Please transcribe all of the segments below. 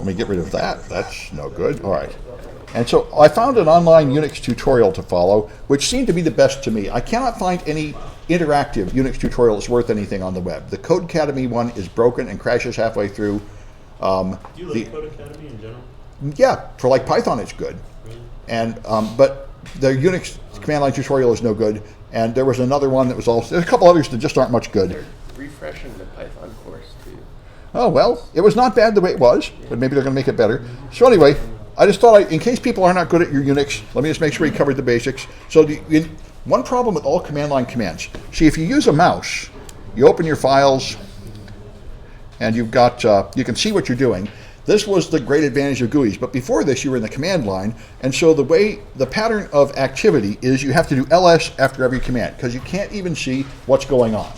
me get rid of that. That's no good. All right. And so I found an online Unix tutorial to follow, which seemed to be the best to me. I cannot find any interactive Unix tutorial that's worth anything on the web. The Code Academy one is broken and crashes halfway through. Do you like Code Academy in general? Yeah, for like Python it's good. Really? And but the Unix command line tutorial is no good. And there was another one that was also, there's a couple others that just aren't much good. They're refreshing the Python course too. Oh, well, it was not bad the way it was, but maybe they're going to make it better. So anyway, I just thought, in case people are not good at your Unix, let me just make sure we covered the basics. So one problem with all command line commands, see, if you use a mouse, you open your files, and you've got, you can see what you're doing. This was the great advantage of GUIs, but before this you were in the command line, and so the pattern of activity is you have to do ls after every command, because you can't even see what's going on.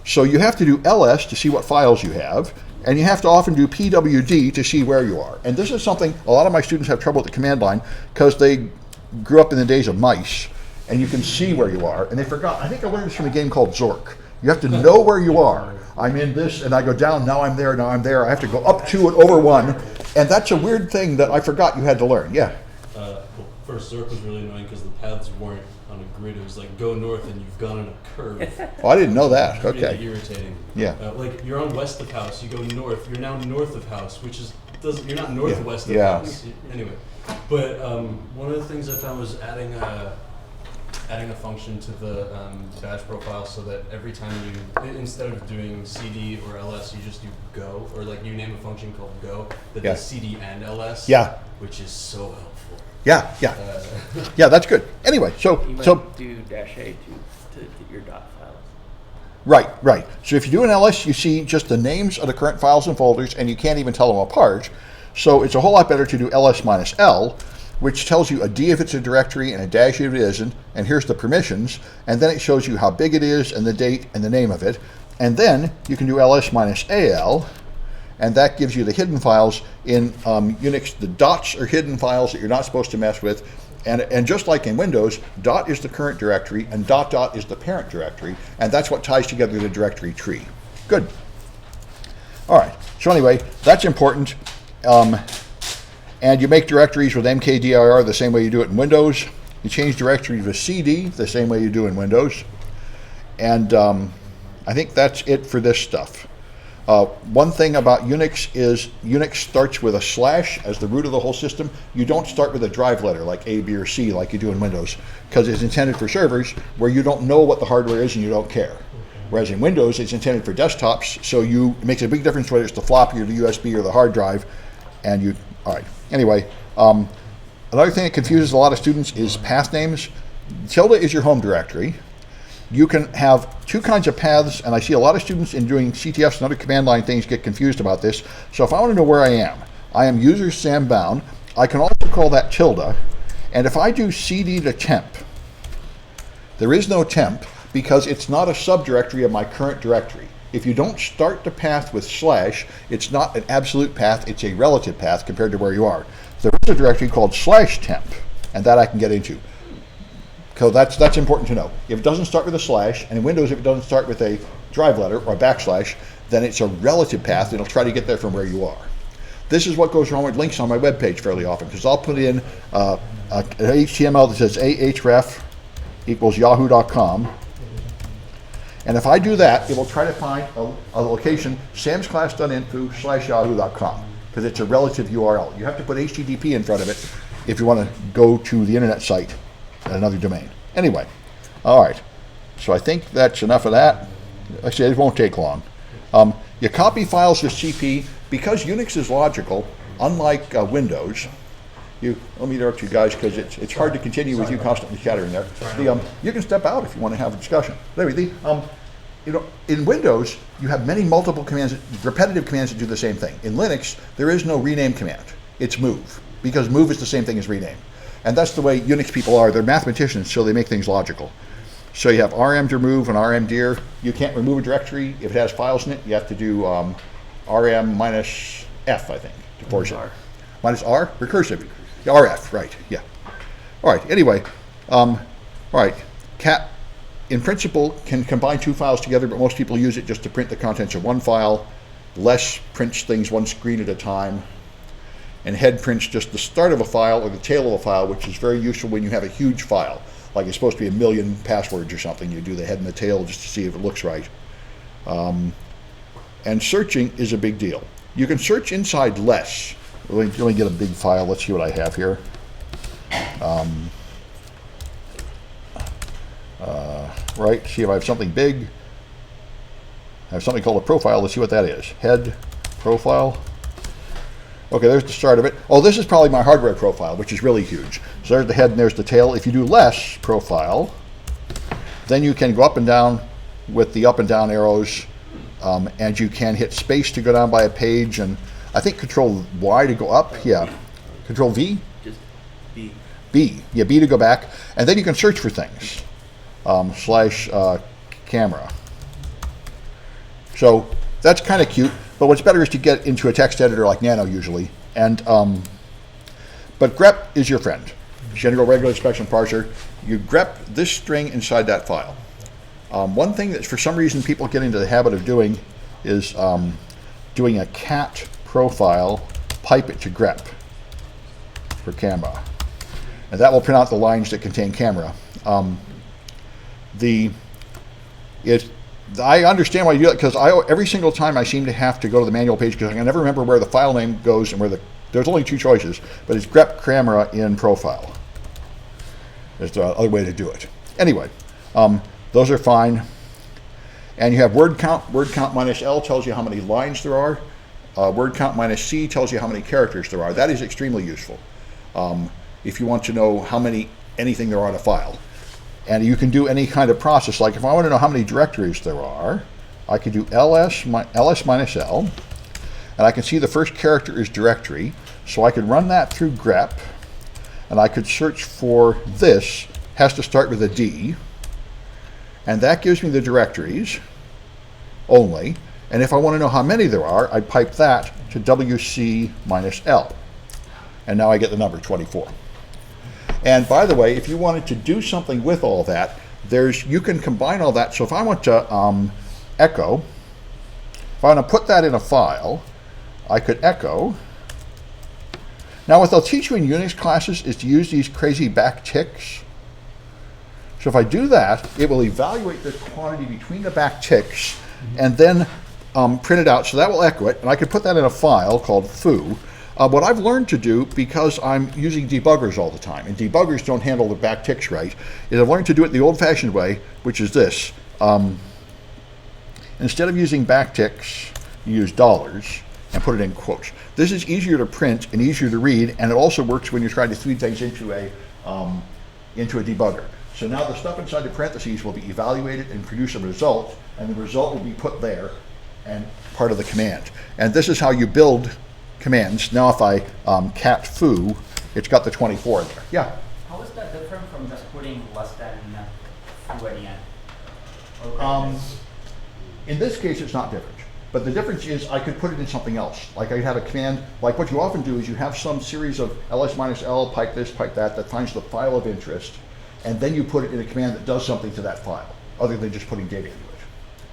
So you have to do ls to see what files you have, and you have to often do pwd to see where you are. And this is something a lot of my students have trouble with the command line, because they grew up in the days of mice, and you can see where you are, and they forgot. I think I learned this from a game called Zork. You have to know where you are. I'm in this, and I go down, now I'm there, now I'm there. I have to go up 2 and over 1, and that's a weird thing that I forgot you had to learn. Yeah? Well, first, Zork was really annoying because the paths weren't on a grid. It was like, go north, and you've gone on a curve. Oh, I didn't know that. Okay. Really irritating. Yeah. Like, you're on west of house, you go north, you're now north of house, which is, you're not north of west of house. Anyway. But one of the things I found was adding a function to the bash profile so that every time instead of doing cd or ls, you just do go, or like you name a function called go that does cd and ls, which is so helpful. Yeah, that's good. Anyway, You might do -a to your dot files. Right. So if you do an ls, you see just the names of the current files and folders, and you can't even tell them apart. So it's a whole lot better to do ls minus l, which tells you a D if it's a directory and a dash if it isn't, and here's the permissions, and then it shows you how big it is and the date and the name of it. And then you can do ls minus al, and that gives you the hidden files in Unix. The dots are hidden files that you're not supposed to mess with, and just like in Windows, dot is the current directory and dot dot is the parent directory, and that's what ties together the directory tree. Good. All right, so anyway, that's important. And you make directories with mkdir the same way you do it in Windows. You change directories with cd the same way you do in Windows. And I think that's it for this stuff. One thing about Unix is Unix starts with a slash as the root of the whole system. You don't start with a drive letter like A, B, or C like you do in Windows, because it's intended for servers where you don't know what the hardware is and you don't care. Whereas in Windows, it's intended for desktops, so it makes a big difference whether it's the floppy or the USB or the hard drive. And all right. Anyway, another thing that confuses a lot of students is path names. Tilde is your home directory. You can have 2 kinds of paths, and I see a lot of students in doing CTFs and other command line things get confused about this. So if I want to know where I am user Sam Bowne. I can also call that tilde. And if I do cd to temp, there is no temp because it's not a subdirectory of my current directory. If you don't start the path with slash, it's not an absolute path, it's a relative path compared to where you are. There is a directory called /temp, and that I can get into. So that's important to know. If it doesn't start with a slash, and in Windows if it doesn't start with a drive letter or a backslash, then it's a relative path, it'll try to get there from where you are. This is what goes wrong with links on my web page fairly often, because I'll put in an HTML that says ahref equals yahoo.com. And if I do that, it will try to find a location, samsclass.info/yahoo.com, because it's a relative URL. You have to put HTTP in front of it if you want to go to the internet site at another domain. Anyway, all right. So I think that's enough of that. Actually, it won't take long. You copy files to CP. Because Unix is logical, unlike Windows, let me interrupt you guys because it's hard to continue with you constantly chattering there. You can step out if you want to have a discussion. Anyway, in Windows, you have many multiple commands, repetitive commands that do the same thing. In Linux, there is no rename command. It's move, because move is the same thing as rename. And that's the way Unix people are. They're mathematicians, so they make things logical. So you have rm remove and rmdir. You can't remove a directory if it has files in it. You have to do rm minus f, I think, to force it. Minus r? Recursive. RF, right, yeah. All right, anyway, all right, cat, in principle, can combine 2 files together, but most people use it just to print the contents of one file. Less prints things one screen at a time. and head prints just the start of a file or the tail of a file, which is very useful when you have a huge file. Like it's supposed to be 1 million passwords or something. You do the head and the tail just to see if it looks right. And searching is a big deal. You can search inside less. Let me get a big file. Let's see what I have here. Right, see if I have something big. I have something called a profile. Let's see what that is. Head, profile. Okay, there's the start of it. Oh, this is probably my hardware profile, which is really huge. So there's the head and there's the tail. If you do less profile, then you can go up and down with the up and down arrows, and you can hit space to go down by a page, and I think Control Y to go up. Yeah, Control V. Just B. B. Yeah, B to go back, and then you can search for things. Slash camera. So that's kind of cute. But what's better is to get into a text editor like Nano usually, and but grep is your friend. General Regular Expression Parser. You grep this string inside that file. One thing that for some reason people get into the habit of doing is doing a cat profile, pipe it to grep for camera, and that will print out the lines that contain camera. I understand why you do that, because every single time I seem to have to go to the manual page because I can never remember where the file name goes and where there's only 2 choices, but it's grep camera in profile. There's the other way to do it. Anyway, those are fine. And you have word count. Word count minus L tells you how many lines there are. Word count minus C tells you how many characters there are. That is extremely useful if you want to know how many anything there are in a file. And you can do any kind of process. Like if I want to know how many directories there are, I could do ls minus L, and I can see the first character is directory. So I could run that through grep, and I could search for this. Has to start with a D, and that gives me the directories only. And if I want to know how many there are, I'd pipe that to WC minus L, and now I get the number 24. And by the way, if you wanted to do something with all that, you can combine all that. So if I want to echo, if I want to put that in a file, I could echo. Now what they'll teach you in Unix classes is to use these crazy backticks. So if I do that, it will evaluate the quantity between the backticks and then print it out. So that will echo it, and I could put that in a file called foo. What I've learned to do, because I'm using debuggers all the time, and debuggers don't handle the backticks right, is I've learned to do it the old-fashioned way, which is this. Instead of using backticks, you use dollars and put it in quotes. This is easier to print and easier to read, and it also works when you're trying to feed things into a debugger. So now the stuff inside the parentheses will be evaluated and produce a result, and the result will be put there and part of the command. And this is how you build commands. Now if I cat foo, it's got the 24 there. Yeah? How is that different from just putting less than foo at the end? Okay. In this case, it's not different. But the difference is I could put it in something else. Like I could have a command, like what you often do is you have some series of ls minus L, pipe this, pipe that finds the file of interest, and then you put it in a command that does something to that file, other than just putting data into it.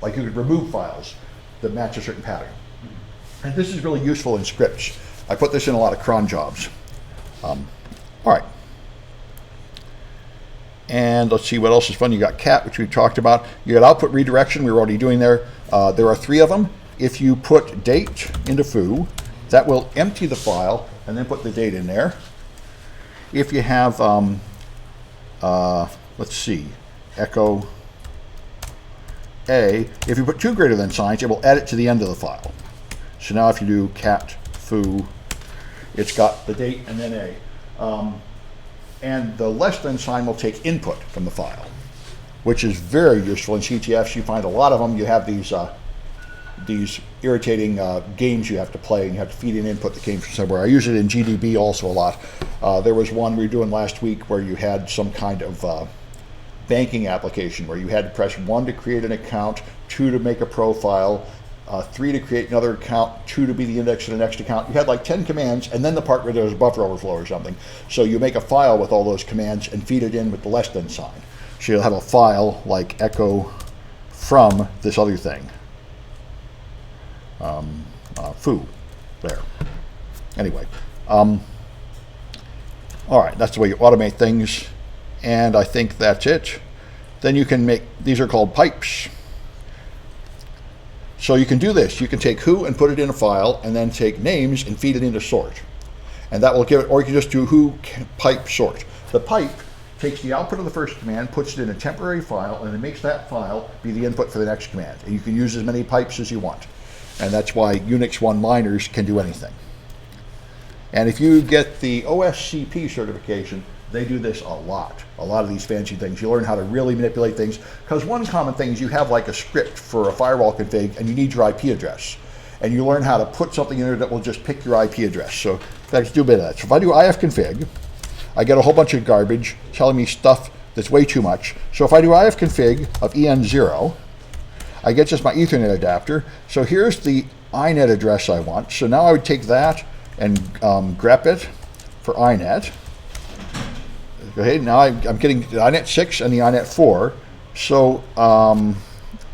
Like you could remove files that match a certain pattern. And this is really useful in scripts. I put this in a lot of cron jobs. All right. And let's see what else is fun. You got cat, which we talked about. You got output redirection. We were already doing there. There are 3 of them. If you put date into foo, that will empty the file and then put the date in there. If you have, let's see, echo A, if you put 2 greater than signs, it will add it to the end of the file. So now if you do cat foo, it's got the date and then A. And the less than sign will take input from the file, which is very useful in CTFs. You find a lot of them. You have these irritating games you have to play, and you have to feed in input that came from somewhere. I use it in GDB also a lot. There was one we were doing last week where you had some kind of banking application where you had to press 1 to create an account, 2 to make a profile, 3 to create another account, 2 to be the index of the next account. You had like 10 commands, and then the part where there was buffer overflow or something. So you make a file with all those commands and feed it in with the less than sign. So you'll have a file like echo from this other thing. Foo, there. Anyway, All right, that's the way you automate things, and I think that's it. Then you can make, these are called pipes. So you can do this. You can take who and put it in a file, and then take names and feed it into sort. And that will give it, or you can just do who pipe sort. The pipe takes the output of the first command, puts it in a temporary file, and it makes that file be the input for the next command. And you can use as many pipes as you want. And that's why Unix 1 miners can do anything. And if you get the OSCP certification, they do this a lot of these fancy things. You learn how to really manipulate things, because one common thing is you have like a script for a firewall config and you need your IP address. And you learn how to put something in there that will just pick your IP address. So let's do a bit of that. So if I do ifconfig, I get a whole bunch of garbage telling me stuff that's way too much. So if I do ifconfig of EN0, I get just my Ethernet adapter. So here's the INET address I want. So now I would take that and grep it for INET. Okay, now I'm getting the INET 6 and the INET 4. So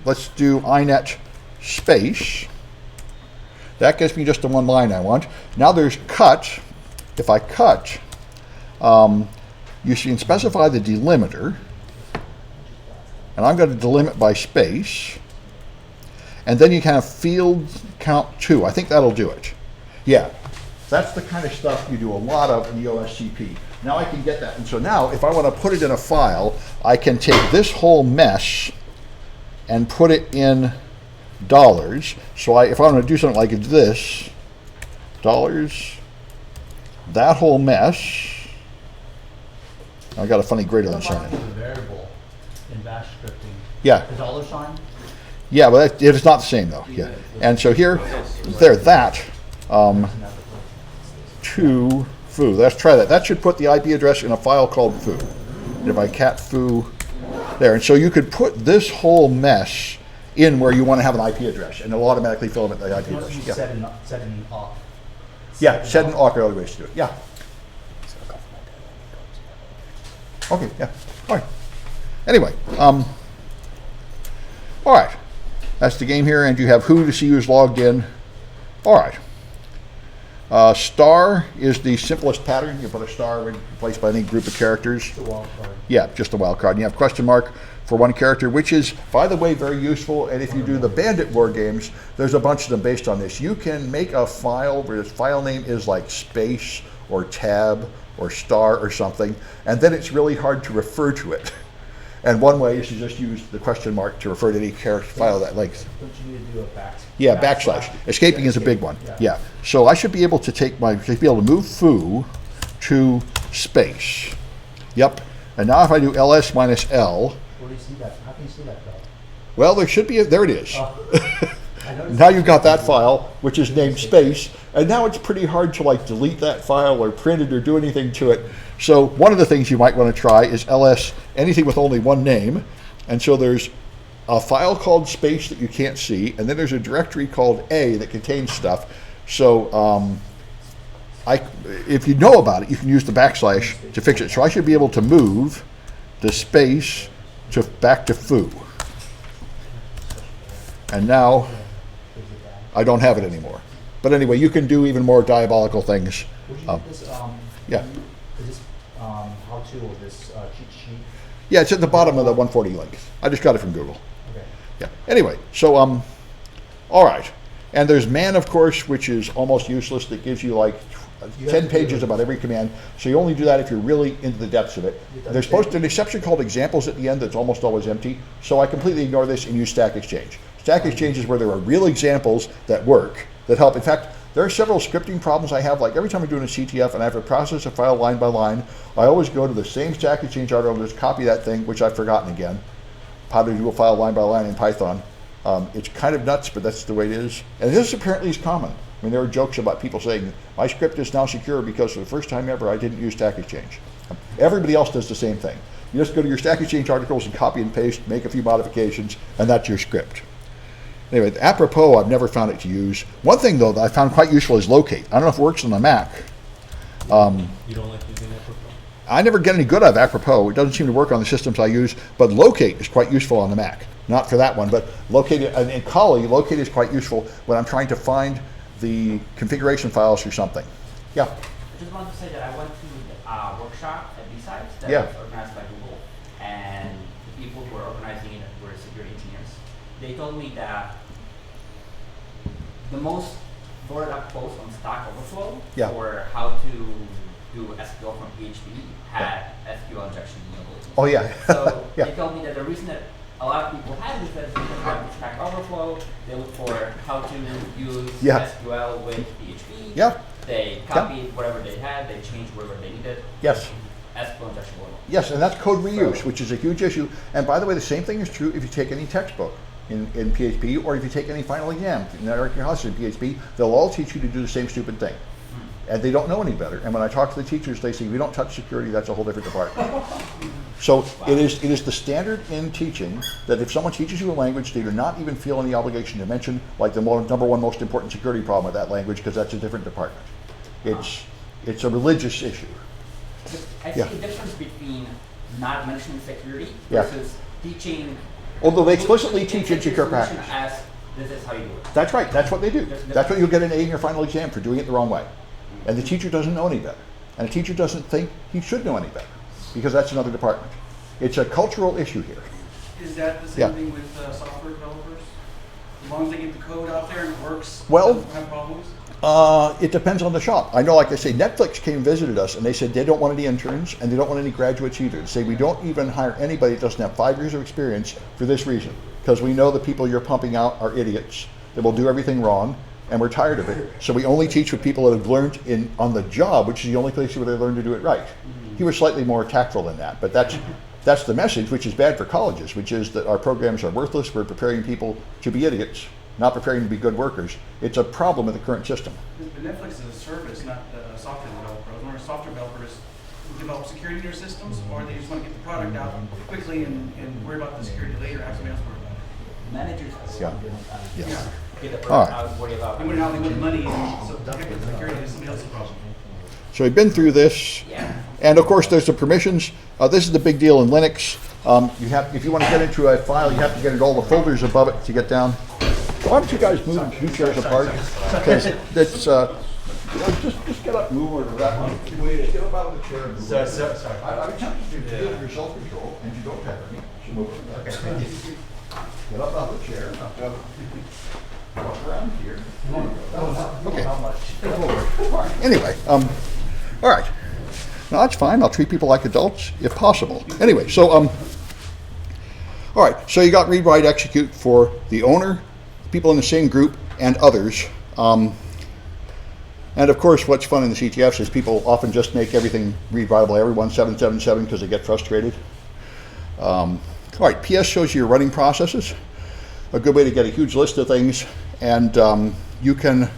let's do INET space. That gives me just the one line I want. Now there's cut. If I cut, you can specify the delimiter. And I'm going to delimit by space. And then you can have field count 2. I think that'll do it. Yeah. That's the kind of stuff you do a lot of in the OSCP. Now I can get that. And so now, if I want to put it in a file, I can take this whole mess and put it in dollars. So if I want to do something like this, dollars, that whole mess. I got a funny greater than sign. The variable in bash scripting. Yeah. The dollar sign? Yeah, but it's not the same though. Yeah. And so here, there, that. To foo. Let's try that. That should put the IP address in a file called foo. And if I cat foo there, and so you could put this whole mess in where you want to have an IP address, and it'll automatically fill in the IP address. Yeah. Set and off. Yeah, set and awk are other ways to do it. Yeah. Okay. Yeah. All right. Anyway, all right. That's the game here, and you have who to see who's logged in. All right. Star is the simplest pattern. You put a star replaced by any group of characters. The wild card. Yeah, just a wild card. And you have question mark for one character, which is, by the way, very useful. And if you do the Bandit war games, there's a bunch of them based on this. You can make a file where the file name is like space or tab or star or something, and then it's really hard to refer to it. And one way is to just use the question mark to refer to any character file that length. Don't you need to do a backslash? Yeah, backslash. Escaping is a big one. Yeah. So I should be able to take should be able to move foo to space. Yep. And now if I do ls minus L. Where do you see that? How can you see that though? Well, there should be, there it is. I noticed Now you've got that file, which is named space, and now it's pretty hard to like delete that file or print it or do anything to it. So one of the things you might want to try is ls anything with only one name. And so there's a file called space that you can't see, and then there's a directory called A that contains stuff. So if you know about it, you can use the backslash to fix it. So I should be able to move the space to back to foo. And now I don't have it anymore. But anyway, you can do even more diabolical things. Would you get this, Yeah. is this how-to or this cheat sheet? Yeah, it's at the bottom of the 140 link. I just got it from Google. Okay. Yeah. Anyway, so all right. And there's man, of course, which is almost useless. That gives you like 10 pages about every command. So you only do that if you're really into the depths of it. There's supposed to be an exception called examples at the end that's almost always empty. So I completely ignore this and use Stack Exchange. Stack Exchange is where there are real examples that work, that help. In fact, there are several scripting problems I have. Like every time I'm doing a CTF and I have to process a file line by line, I always go to the same Stack Exchange article and just copy that thing, which I've forgotten again. How to do a file line by line in Python. It's kind of nuts, but that's the way it is. And this apparently is common. I mean, there are jokes about people saying, my script is now secure because for the first time ever, I didn't use Stack Exchange. Everybody else does the same thing. You just go to your Stack Exchange articles and copy and paste, make a few modifications, and that's your script. Anyway, apropos, I've never found it to use. One thing, though, that I found quite useful is locate. I don't know if it works on the Mac. You don't like using apropos? I never get any good out of apropos. It doesn't seem to work on the systems I use, but locate is quite useful on the Mac. Not for that one, but locate, and in Kali, locate is quite useful when I'm trying to find the configuration files for something. Yeah? just wanted to say that I went to a workshop at B-Sides that Yeah. was organized by Google, and the people who were organizing it were security engineers. They told me that the most voted up post on Stack Overflow Yeah. for how to do SQL from PHP had SQL injection vulnerability. Oh yeah. So Yeah. they told me that the reason that a lot of people had this is because of Stack Overflow. They look for how to use Yeah. SQL with PHP. Yeah. They copied whatever they had, they changed whatever they needed. Yes. SQL injection vulnerability. Yes, and that's code reuse, which is a huge issue. And by the way, the same thing is true if you take any textbook in PHP, or if you take any final exam in PHP, they'll all teach you to do the same stupid thing. And they don't know any better. And when I talk to the teachers, they say, we don't touch security, that's a whole different department. So it is the standard in teaching that if someone teaches you a language, they do not even feel any obligation to mention like the number one most important security problem with that language, because that's a different department. It's a religious issue. I see Yeah. a difference between not mentioning security Yeah. versus teaching. Although they explicitly teach insecure solution practice. as this is how you do it. That's right, that's what they do. That's what you'll get an A in your final exam for doing it the wrong way. And the teacher doesn't know any better. And the teacher doesn't think he should know any better, because that's another department. It's a cultural issue here. Is that the same Yeah. thing with software developers? As long as they get the code out there and it works, Well- doesn't have problems? It depends on the shop. I know, like I say, Netflix came and visited us, and they said they don't want any interns, and they don't want any graduates either. They say we don't even hire anybody that doesn't have 5 years of experience for this reason, because we know the people you're pumping out are idiots that will do everything wrong, and we're tired of it. So we only teach with people that have learned on the job, which is the only place where they learn to do it right. He was slightly more tactful than that, but that's the message, which is bad for colleges, which is that our programs are worthless. We're preparing people to be idiots, not preparing to be good workers. It's a problem with the current system. But Netflix is a service, not a software developer. When software developers develop security in their systems, or they just want to get the product out quickly and worry about the security later, have somebody else worry about it. Managers Yeah. yeah. Yes. get the All product right. out, worry about And when how they make money, and so the heck with the security is somebody else's problem. So we've been through this. Yeah. And of course, there's the permissions. This is the big deal in Linux. If you want to get into a file, you have to get into all the folders above it to get down. Why don't you guys move 2 chairs apart? Because it's just get up, move over to that one. Get up out of the chair. And move over. Sorry. I'm tempted to deal with your self-control, and you don't have any. So move over. Okay. Get up out of the chair. Walk around here. Okay. Anyway, all right. No, that's fine. I'll treat people like adults if possible. Anyway, so all right. So you got read, write, execute for the owner, people in the same group, and others. And of course, what's fun in the CTFs is people often just make everything read write by everyone 777 because they get frustrated. All right. PS shows you your running processes. A good way to get a huge list of things, and you can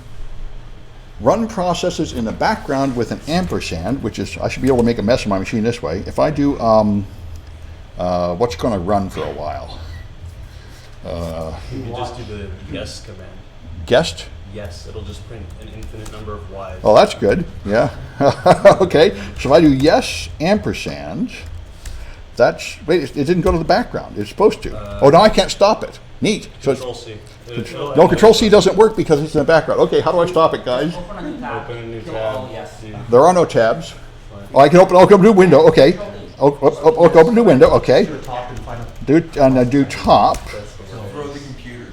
run processes in the background with an ampersand, which is, I should be able to make a mess of my machine this way. If I do what's going to run for a while? You can just do the yes command. Guest? Yes, it'll just print an infinite number of Y's. Oh, that's good. Yeah. Okay. So if I do yes ampersand, that's, wait, it didn't go to the background. It's supposed to. Oh, now I can't stop it. Neat. So Control C. no, Control C doesn't work because it's in the background. Okay, how do I stop it, guys? Open a new tab. Open a new Kill tab. all yes. See. There are no tabs. Oh, I can open a new window. Okay. Open a new window. Okay. Do top. Throw the computer.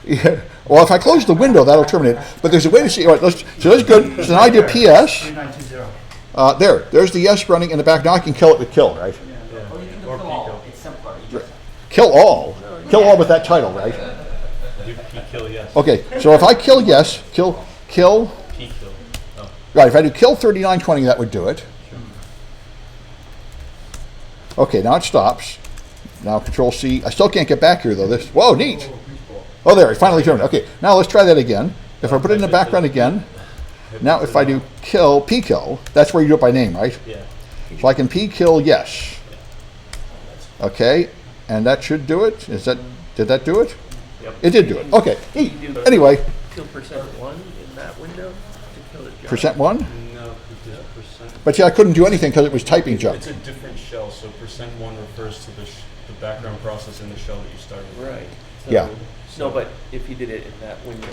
Yeah. Well, if I close the window, that'll terminate it. But there's a way to see. All right, so that's good. So now I do PS. 3920. There's the yes running in the back. Now I can kill it with kill, right? Or you can do Or kill all. Pico. It's simpler. You just Kill all. Kill all with that title, right? Do P kill yes. Okay. So if I kill yes, kill. P kill. Oh. Right. If I do kill 3920, that would do it. Okay. Now it stops. Now Control C. I still can't get back here though. This. Whoa, neat. Oh, there. It finally turned. Okay. Now let's try that again. If I put it in the background again. Now if I do kill, P kill, that's where you do it by name, right? Yeah. So I can P kill yes. Okay, and that should do it. Did that do it? Yep. It did do it. Okay. Neat. You do Anyway, kill %1 in that window to kill the job. %1. No, because percent. But see, I couldn't do anything because it was typing junk. It's a different shell, so %1 refers to the background process in the shell that you started. Right. So, Yeah. No, but if you did it in that window.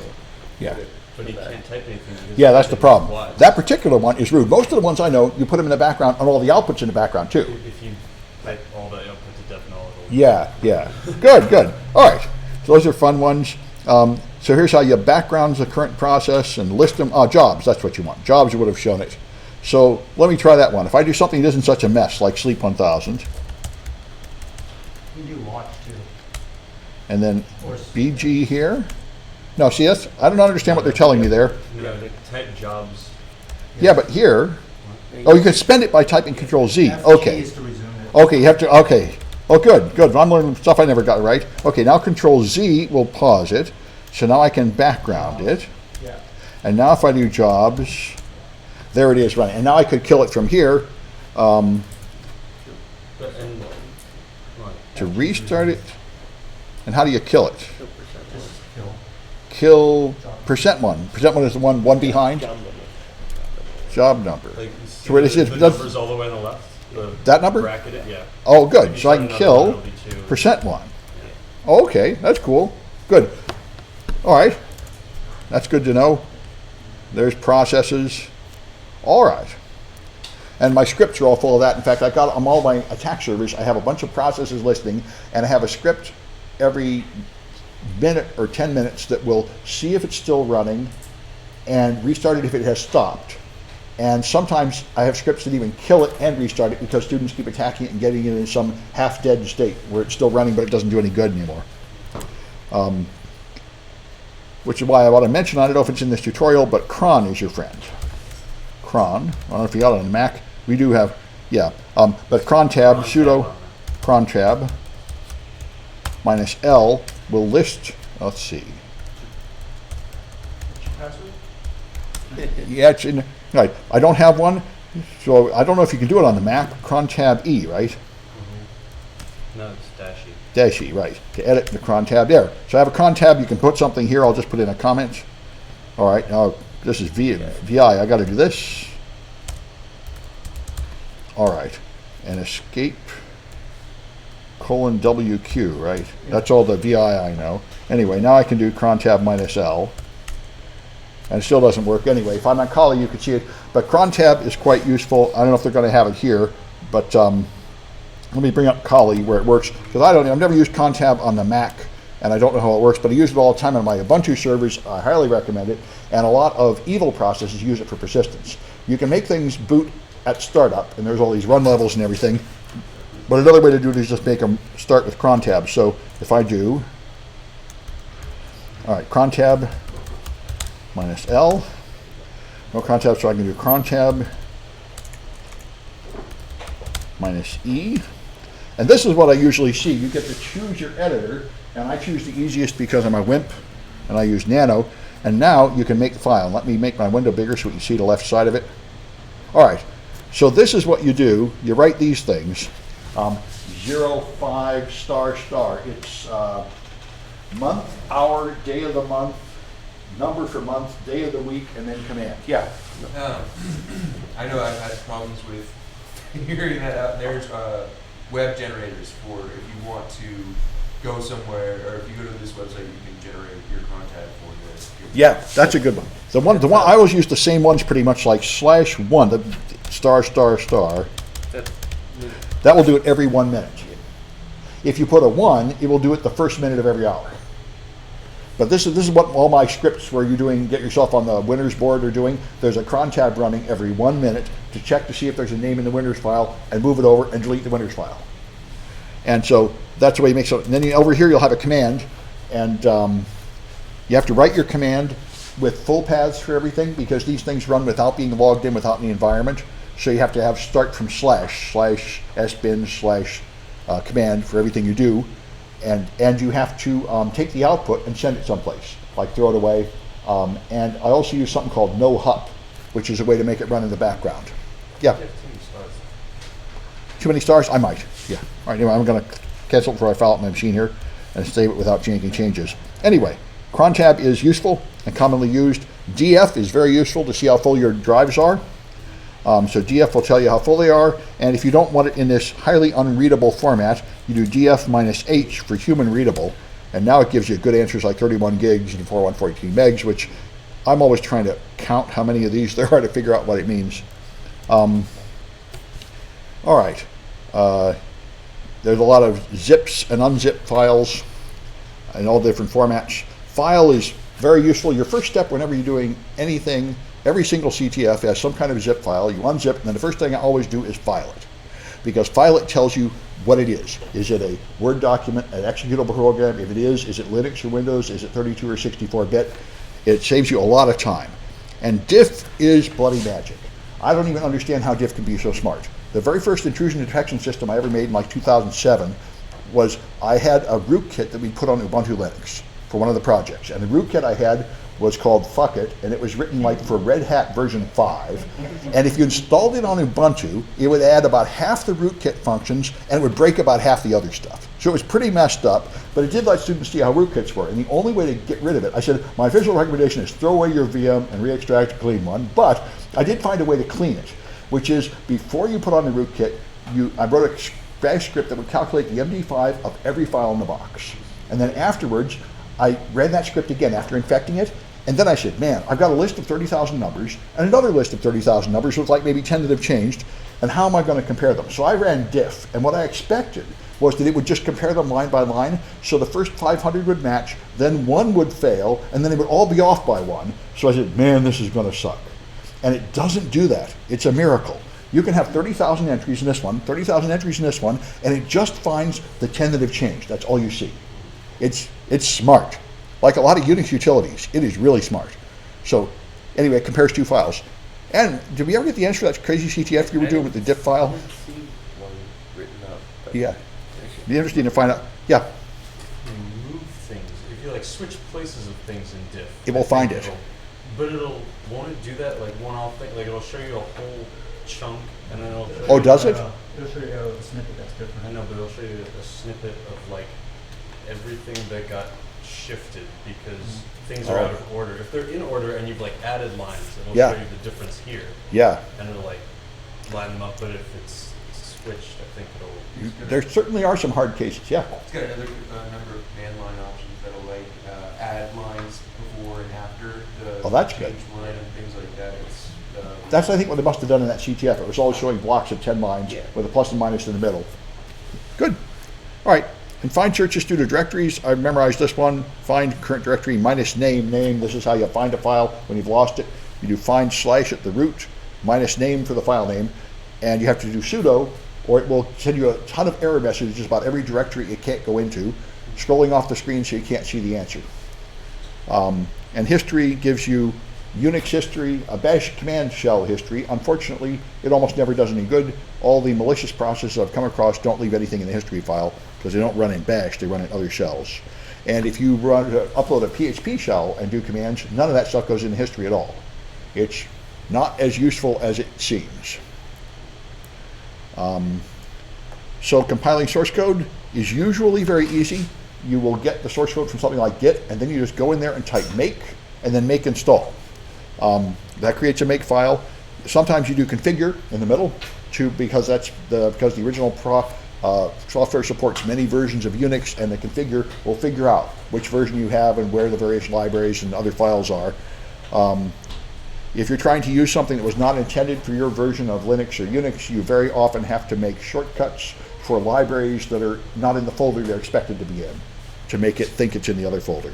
Yeah. But you can't type anything. because Yeah, that's the it's problem. wide. That particular one is rude. Most of the ones I know, you put them in the background and all the outputs in the background too. If you type all the output to def null, it'll Yeah, yeah. Good, good. All right. So those are fun ones. So here's how you background the current process and list them. Jobs, that's what you want. Jobs would have shown it. So let me try that one. If I do something that isn't such a mess, like Sleep 1000, You can do watch too. and then Or BG here. No, see, that's, I don't understand what they're telling me there. No, they type jobs. Yeah, but here, oh, you can spend it by typing Control Z. FG Okay. is to resume it. Okay, you have to, okay. Oh, good, good. I'm learning stuff I never got right. Okay, now Control Z will pause it. So now I can background it. Yeah. And now if I do jobs, there it is running. And now I could kill it from here to restart it. And how do you kill it? Just kill. Kill %1. %1 is the one behind. Job number. Like, you see So where this the, is- the that's- numbers all the way on the left? The That number? bracketed, yeah. Oh, If good. you So I start can another one, kill it'll be two. %1. Okay, that's cool. Good. All right. That's good to know. There's processes. All right. And my scripts are all full of that. In fact, I got on all my attack servers, I have a bunch of processes listening, and I have a script every minute or 10 minutes that will see if it's still running and restart it if it has stopped. And sometimes I have scripts that even kill it and restart it because students keep attacking it and getting it in some half-dead state where it's still running but it doesn't do any good anymore. Which is why I want to mention, I don't know if it's in this tutorial, but cron is your friend. Cron, I don't know if you got it on the Mac. We do have, yeah. But cron tab, sudo cron tab -L will list, let's see. Yeah, it's in, right. I don't have one, so I don't know if you can do it on the Mac. Cron tab E, right? No, it's dashy. Dash E, right. To edit the cron tab there. So I have a cron tab. You can put something here. I'll just put in a comment. All right. Now this is VI. I got to do this. All right. And escape :WQ, right? That's all the VI I know. Anyway, now I can do cron tab -L. And it still doesn't work anyway. If I'm on Kali, you can see it. But cron tab is quite useful. I don't know if they're going to have it here, but let me bring up Kali where it works, because I've never used cron tab on the Mac, and I don't know how it works, but I use it all the time on my Ubuntu servers. I highly recommend it, and a lot of evil processes use it for persistence. You can make things boot at startup, and there's all these run levels and everything, but another way to do it is just make them start with cron tab. So if I do, all right, cron tab -L, no cron tab, so I can do cron tab -E. And this is what I usually see. You get to choose your editor, and I choose the easiest because I'm a wimp, and I use Nano. And now you can make the file. Let me make my window bigger so we can see the left side of it. All right, so this is what you do. You write these things. 05 ***. It's month, hour, day of the month, number for month, day of the week, and then command. Yeah. I know I've had problems with figuring that out. There's web generators for if you want to go somewhere, or if you go to this website, you can generate your contact for this. Yeah, that's a good one. The one I always use the same ones pretty much, like /1, the ***. That will do it every 1 minute. If you put a 1, it will do it the first minute of every hour. But this is what all my scripts where you're doing, get yourself on the winners board are doing. There's a cron tab running every 1 minute to check to see if there's a name in the winners file and move it over and delete the winners file. And so that's the way you make it. And then over here you'll have a command, and you have to write your command with full paths for everything because these things run without being logged in, without any environment. So you have to have start from //sbin/ command for everything you do. And you have to take the output and send it someplace, like throw it away. And I also use something called no-hup, which is a way to make it run in the background. Yeah. Too many stars? I might. Yeah. All right. Anyway, I'm going to cancel it before I file out my machine here and save it without making changes. Anyway, cron tab is useful and commonly used. DF is very useful to see how full your drives are. So DF will tell you how full they are, and if you don't want it in this highly unreadable format, you do DF -H for human readable, and now it gives you good answers like 31 gigs and 4142 megs, which I'm always trying to count how many of these there are to figure out what it means. All right. There's a lot of zips and unzip files in all different formats. File is very useful. Your first step whenever you're doing anything, every single CTF has some kind of zip file. You unzip, and then the first thing I always do is file it. Because file it tells you what it is. Is it a Word document, an executable program? If it is it Linux or Windows? Is it 32 or 64-bit? It saves you a lot of time. And diff is bloody magic. I don't even understand how diff can be so smart. The very first intrusion detection system I ever made in like 2007 was I had a rootkit that we put on Ubuntu Linux for one of the projects. And the rootkit I had was called Fuck It, and it was written like for Red Hat version 5. And if you installed it on Ubuntu, it would add about half the rootkit functions and it would break about half the other stuff. So it was pretty messed up, but it did let students see how rootkits were. And the only way to get rid of it, I said, my official recommendation is throw away your VM and re-extract a clean one, but I did find a way to clean it, which is before you put on the rootkit, I wrote a bash script that would calculate the MD5 of every file in the box. And then afterwards, I ran that script again after infecting it, and then I said, man, I've got a list of 30,000 numbers and another list of 30,000 numbers with like maybe 10 that have changed, and how am I going to compare them? So I ran diff, and what I expected was that it would just compare them line by line, so the first 500 would match, then one would fail, and then it would all be off by one. So I said, man, this is going to suck. And it doesn't do that. It's a miracle. You can have 30,000 entries in this one, 30,000 entries in this one, and it just finds the 10 that have changed. That's all you see. It's smart. Like a lot of Unix utilities, it is really smart. So anyway, it compares two files. And did we ever get the answer to that crazy CTF you were doing with the diff file? I haven't seen one written up. But Yeah. Be interesting to find out. Yeah, Remove things. If you like switch places of things in diff, it will find it. Won't it do that like one-off thing? Like it'll show you a whole chunk, and then it'll. Oh, does it? It'll show you a snippet that's different. I know, but it'll show you a snippet of like everything that got shifted because things are out of order. If they're in order and you've like added lines, it'll Yeah. show you the difference here, Yeah. and it'll like line them up. But if it's switched, I think it'll. There certainly are some hard cases. Yeah. It's got another number of command line options that'll like add lines before and after the Oh, that's change good. line and things like that. It's That's, I think, what they must have done in that CTF. It was always showing blocks of 10 lines Yeah. with a plus and minus in the middle. Good. All right. And find searches due to directories. I memorized this one. Find current directory minus name. Name, this is how you find a file when you've lost it. You do find slash at the root, minus name for the file name. And you have to do sudo, or it will send you a ton of error messages about every directory it can't go into, scrolling off the screen so you can't see the answer. And history gives you Unix history, a bash command shell history. Unfortunately, it almost never does any good. All the malicious processes I've come across don't leave anything in the history file because they don't run in bash, they run in other shells. And if you upload a PHP shell and do commands, none of that stuff goes in the history at all. It's not as useful as it seems. So compiling source code is usually very easy. You will get the source code from something like Git, and then you just go in there and type make, and then make install. That creates a make file. Sometimes you do configure in the middle, because the original software supports many versions of Unix, and the configure will figure out which version you have and where the various libraries and other files are. If you're trying to use something that was not intended for your version of Linux or Unix, you very often have to make shortcuts for libraries that are not in the folder they're expected to be in, to make it think it's in the other folder.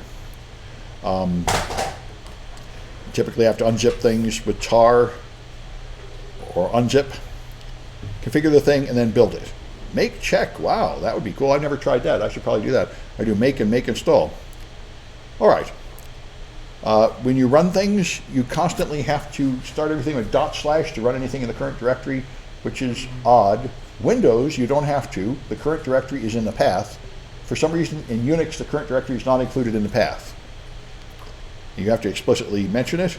Typically have to unzip things with tar or unzip, configure the thing, and then build it. Make check, wow, that would be cool. I've never tried that. I should probably do that. I do make and make install. All right. When you run things, you constantly have to start everything with // to run anything in the current directory, which is odd. Windows, you don't have to. The current directory is in the path. For some reason, in Unix, the current directory is not included in the path. You have to explicitly mention it.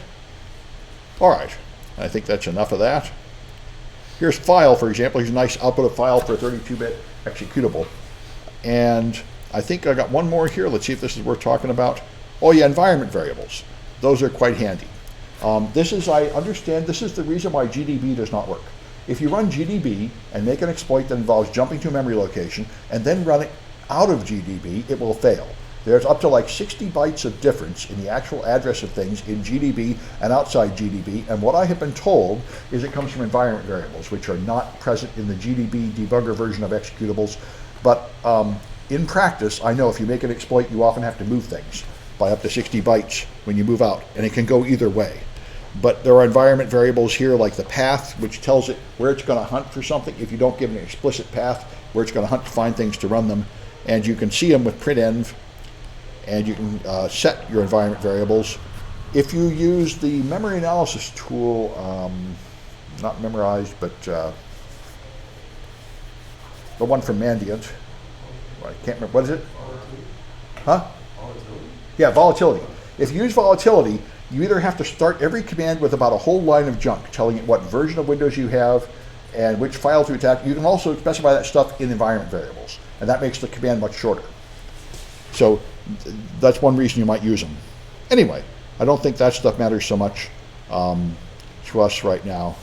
All right, I think that's enough of that. Here's file, for example. Here's a nice output of file for a 32-bit executable. And I think I got one more here. Let's see if this is worth talking about. Oh yeah, environment variables. Those are quite handy. I understand, this is the reason why GDB does not work. If you run GDB and make an exploit that involves jumping to a memory location and then run it out of GDB, it will fail. There's up to like 60 bytes of difference in the actual address of things in GDB and outside GDB, and what I have been told is it comes from environment variables, which are not present in the GDB debugger version of executables, but in practice, I know if you make an exploit, you often have to move things by up to 60 bytes when you move out, and it can go either way. But there are environment variables here like the path, which tells it where it's going to hunt for something if you don't give it an explicit path, where it's going to hunt to find things to run them. And you can see them with printenv, and you can set your environment variables. If you use the memory analysis tool, not memorized, but the one from Mandiant, I can't remember, what is it? Huh? Yeah, volatility. If you use volatility, you either have to start every command with about a whole line of junk telling it what version of Windows you have and which file to attack. You can also specify that stuff in environment variables, and that makes the command much shorter. So that's one reason you might use them. Anyway, I don't think that stuff matters so much to us right now.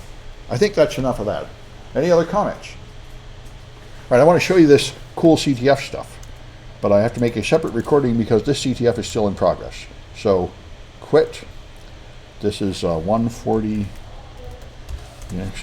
I think that's enough of that. Any other comments? All right, I want to show you this cool CTF stuff, but I have to make a separate recording because this CTF is still in progress. So quit. This is 140. Yeah,